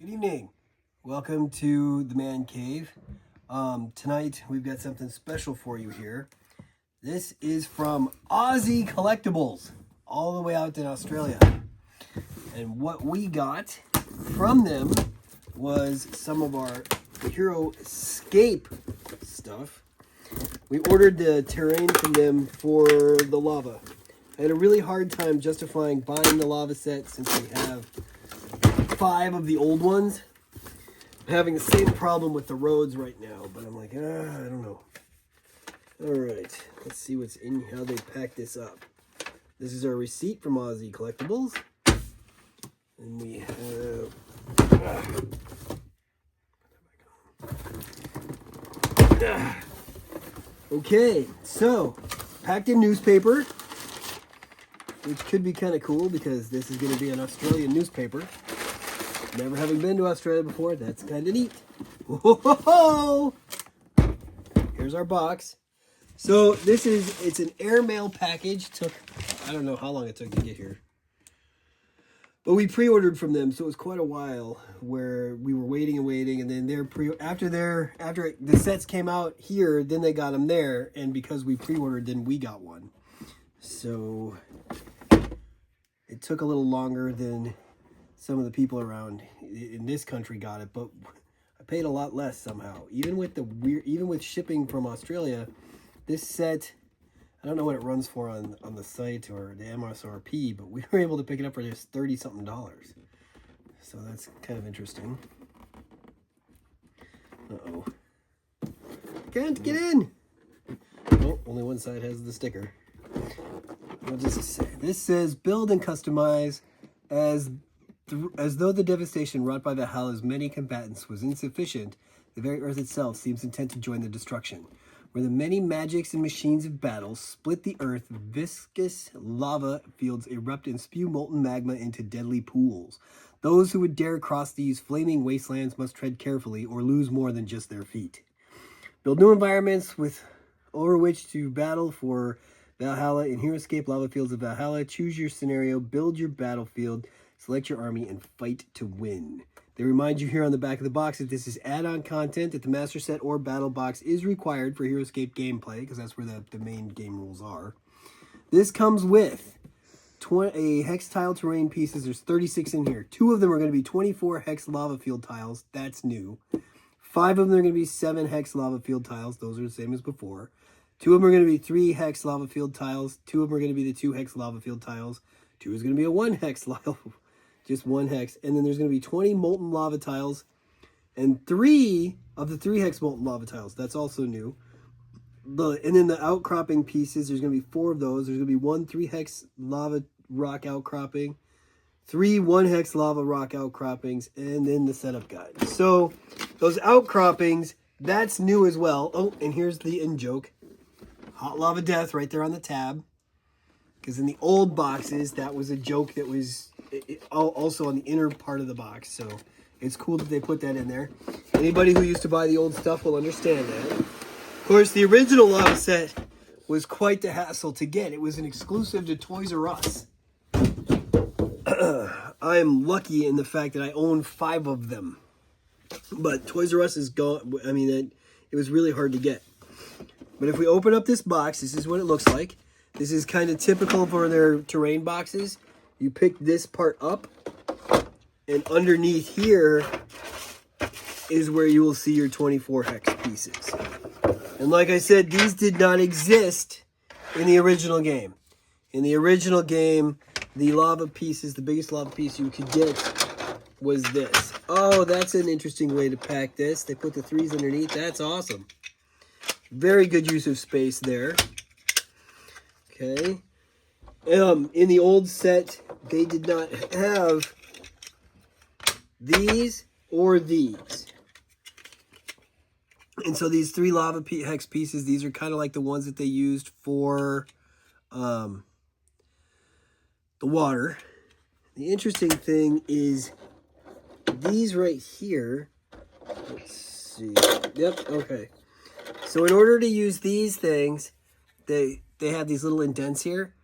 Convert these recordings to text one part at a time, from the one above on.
Good evening. Welcome to the Man Cave. Tonight we've got something special for you here. This is from Aussie Collectibles, all the way out in Australia. And what we got from them was some of our HeroScape stuff. We ordered the terrain from them for the lava. I had a really hard time justifying buying the lava set since we have 5 of the old ones. I'm having the same problem with the roads right now, but I'm like, I don't know. All right, let's see what's in, how they pack this up. This is our receipt from Aussie Collectibles. And we have... Okay, so, packed in newspaper, which could be kind of cool because this is going to be an Australian newspaper. Never having been to Australia before, that's kind of neat. Whoa! Here's our box. So it's an airmail package. I don't know how long it took to get here. But we pre-ordered from them, so it was quite a while where we were waiting and waiting, and then after the sets came out here, then they got them there, and because we pre-ordered, then we got one. So it took a little longer than some of the people around in this country got it, but I paid a lot less somehow. Even with shipping from Australia, this set, I don't know what it runs for on the site or the MSRP, but we were able to pick it up for just $30-something. So that's kind of interesting. Uh-oh. Can't get in! Oh, only one side has the sticker. What does this say? This says, build and customize as though the devastation wrought by Valhalla's many combatants was insufficient, the very earth itself seems intent to join the destruction. Where the many magics and machines of battle split the earth, viscous lava fields erupt and spew molten magma into deadly pools. Those who would dare cross these flaming wastelands must tread carefully or lose more than just their feet. Build new environments over which to battle for Valhalla in HeroScape Lava Fields of Valhalla. Choose your scenario, build your battlefield, select your army, and fight to win. They remind you here on the back of the box that this is add-on content, that the master set or battle box is required for HeroScape gameplay, because that's where the main game rules are. This comes with a hex tile terrain pieces. There's 36 in here. 2 of them are going to be 24 hex lava field tiles. That's new. 5 of them are going to be 7 hex lava field tiles. Those are the same as before. 2 of them are going to be 3 hex lava field tiles. 2 of them are going to be the 2 hex lava field tiles. 2 is going to be a 1 hex lava, just 1 hex. And then there's going to be 20 molten lava tiles and 3 of the 3 hex molten lava tiles. That's also new. And then the outcropping pieces, there's going to be 4 of those. There's going to be 1 3 hex lava rock outcropping, 3 1 hex lava rock outcroppings, and then the setup guide. So those outcroppings, that's new as well. Oh, and here's the in-joke. Hot lava death right there on the tab. Because in the old boxes, that was a joke that was also on the inner part of the box. So it's cool that they put that in there. Anybody who used to buy the old stuff will understand that. Of course, the original lava set was quite the hassle to get. It was an exclusive to Toys R Us. I am lucky in the fact that I own 5 of them. But Toys R Us is gone. I mean, it was really hard to get. But if we open up this box, this is what it looks like. This is kind of typical for their terrain boxes. You pick this part up, and underneath here is where you will see your 24 hex pieces. And like I said, these did not exist in the original game. In the original game, the lava pieces, the biggest lava piece you could get was this. Oh, that's an interesting way to pack this. They put the 3s underneath. That's awesome. Very good use of space there. Okay. In the old set, they did not have these or these. And so these 3 lava hex pieces, these are kind of like the ones that they used for the water. The interesting thing is these right here. Let's see. Yep, okay. So in order to use these things, they have these little indents here.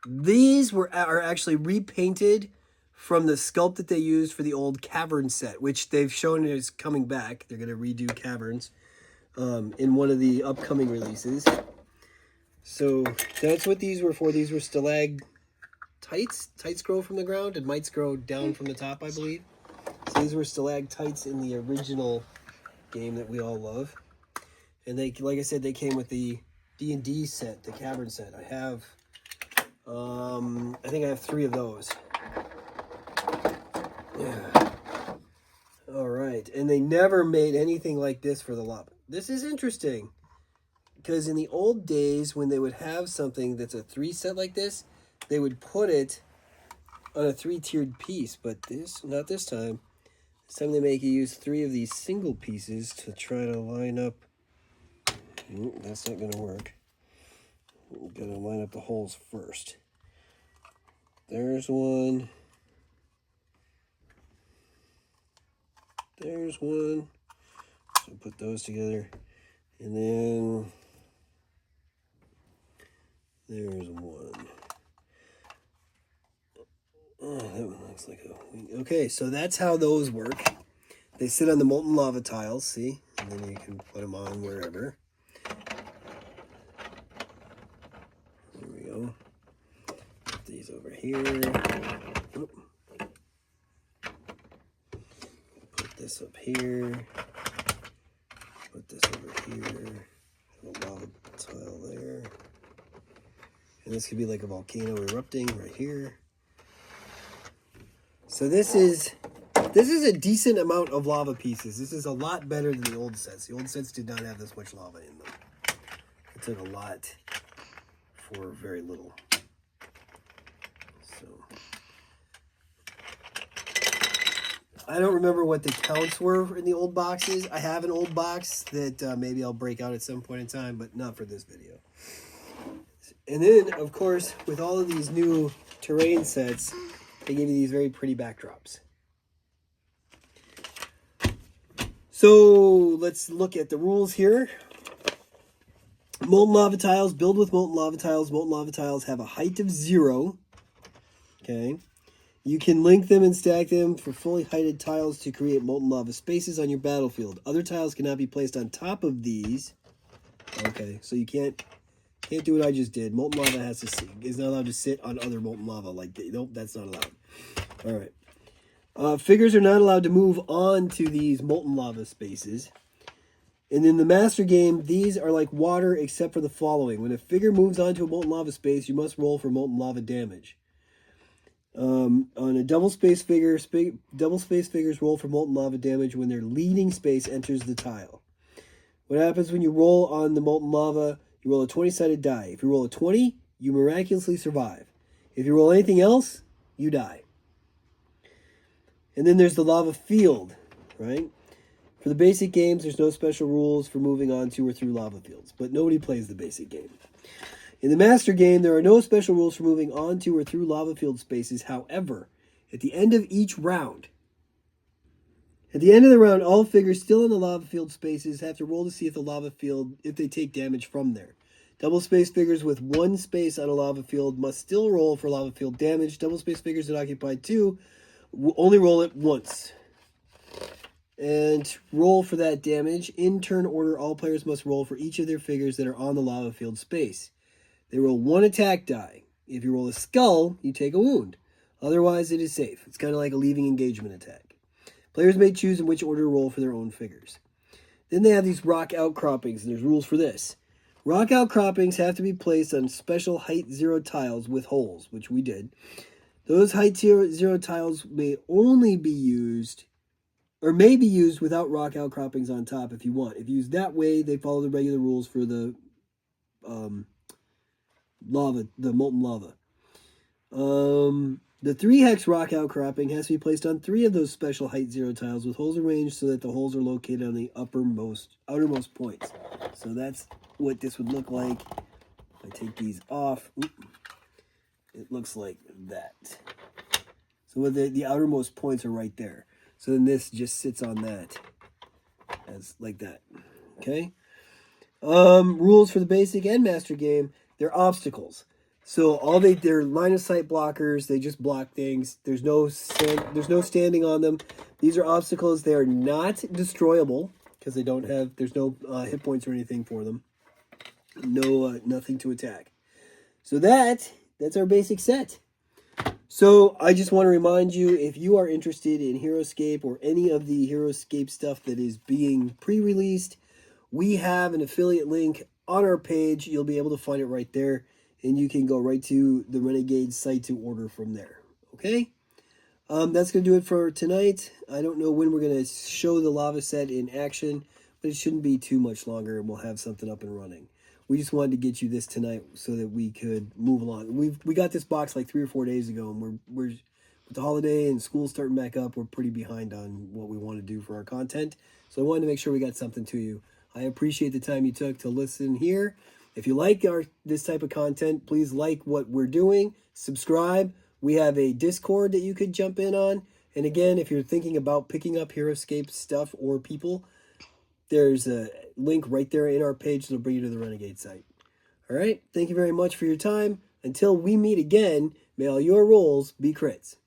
These are actually repainted from the sculpt that they used for the old Cavern set, which they've shown is coming back. They're going to redo Caverns in one of the upcoming releases. So that's what these were for. These were stalagmites. Tights grow from the ground and mites grow down from the top, I believe. So these were stalactites in the original game that we all love. And they, like I said, they came with the D&D set, the Cavern set. I have, I think I have 3 of those. Yeah. All right. And they never made anything like this for the lava. This is interesting. Because in the old days, when they would have something that's a 3 set like this, they would put it on a 3-tiered piece. But this, not this time. This time they make you use 3 of these single pieces to try to line up. That's not going to work. We've got to line up the holes first. There's one. There's one. So put those together. And then there's one. Oh, that one looks like a wing. Okay, so that's how those work. They sit on the molten lava tiles, see? And then you can put them on wherever. There we go. Put these over here. Oop. Put this up here. Put this over here. Have a lava tile there. And this could be like a volcano erupting right here. So this is a decent amount of lava pieces. This is a lot better than the old sets. The old sets did not have this much lava in them. It took a lot for very little. So I don't remember what the counts were in the old boxes. I have an old box that maybe I'll break out at some point in time, but not for this video. And then, of course, with all of these new terrain sets, they give you these very pretty backdrops. So let's look at the rules here. Molten lava tiles, build with molten lava tiles. Molten lava tiles have a height of 0. Okay. You can link them and stack them for fully heighted tiles to create molten lava spaces on your battlefield. Other tiles cannot be placed on top of these. Okay, so you can't do what I just did. Molten lava is not allowed to sit on other molten lava. Like, nope, that's not allowed. All right. Figures are not allowed to move on to these molten lava spaces. And in the master game, these are like water except for the following. When a figure moves onto a molten lava space, you must roll for molten lava damage. On a double space figure, double space figures roll for molten lava damage when their leading space enters the tile. What happens when you roll on the molten lava? You roll a 20-sided die. If you roll a 20, you miraculously survive. If you roll anything else, you die. And then there's the lava field, right? For the basic games, there's no special rules for moving on to or through lava fields, but nobody plays the basic game. In the master game, there are no special rules for moving on to or through lava field spaces. However, at the end of each round, all figures still in the lava field spaces have to roll to see if they take damage from there. Double space figures with 1 space on a lava field must still roll for lava field damage. Double space figures that occupy 2 will only roll it once. And roll for that damage. In turn order, all players must roll for each of their figures that are on the lava field space. They roll 1 attack die. If you roll a skull, you take a wound. Otherwise, it is safe. It's kind of like a leaving engagement attack. Players may choose in which order to roll for their own figures. Then they have these rock outcroppings, and there's rules for this. Rock outcroppings have to be placed on special height 0 tiles with holes, which we did. Those height 0 tiles may only be used, or may be used without rock outcroppings on top if you want. If used that way, they follow the regular rules for the molten lava. The 3-hex rock outcropping has to be placed on 3 of those special height 0 tiles with holes arranged so that the holes are located on the outermost points. So that's what this would look like. If I take these off, it looks like that. So the outermost points are right there. So then this just sits on that as like that. Okay. Rules for the basic and master game. They're obstacles. So they're line of sight blockers. They just block things. There's no standing on them. These are obstacles. They are not destroyable because there's no hit points or anything for them. No, nothing to attack. So that's our basic set. So I just want to remind you, if you are interested in HeroScape or any of the HeroScape stuff that is being pre-released, we have an affiliate link on our page. You'll be able to find it right there, and you can go right to the Renegade site to order from there. Okay? That's going to do it for tonight. I don't know when we're going to show the lava set in action, but it shouldn't be too much longer, and we'll have something up and running. We just wanted to get you this tonight so that we could move along. We got this box like 3 or 4 days ago, and we're with the holiday and school starting back up, we're pretty behind on what we want to do for our content. So I wanted to make sure we got something to you. I appreciate the time you took to listen here. If you like this type of content, please like what we're doing. Subscribe. We have a Discord that you could jump in on. And again, if you're thinking about picking up HeroScape stuff or people, there's a link right there in our page that'll bring you to the Renegade site. All right. Thank you very much for your time. Until we meet again, may all your rolls be crits.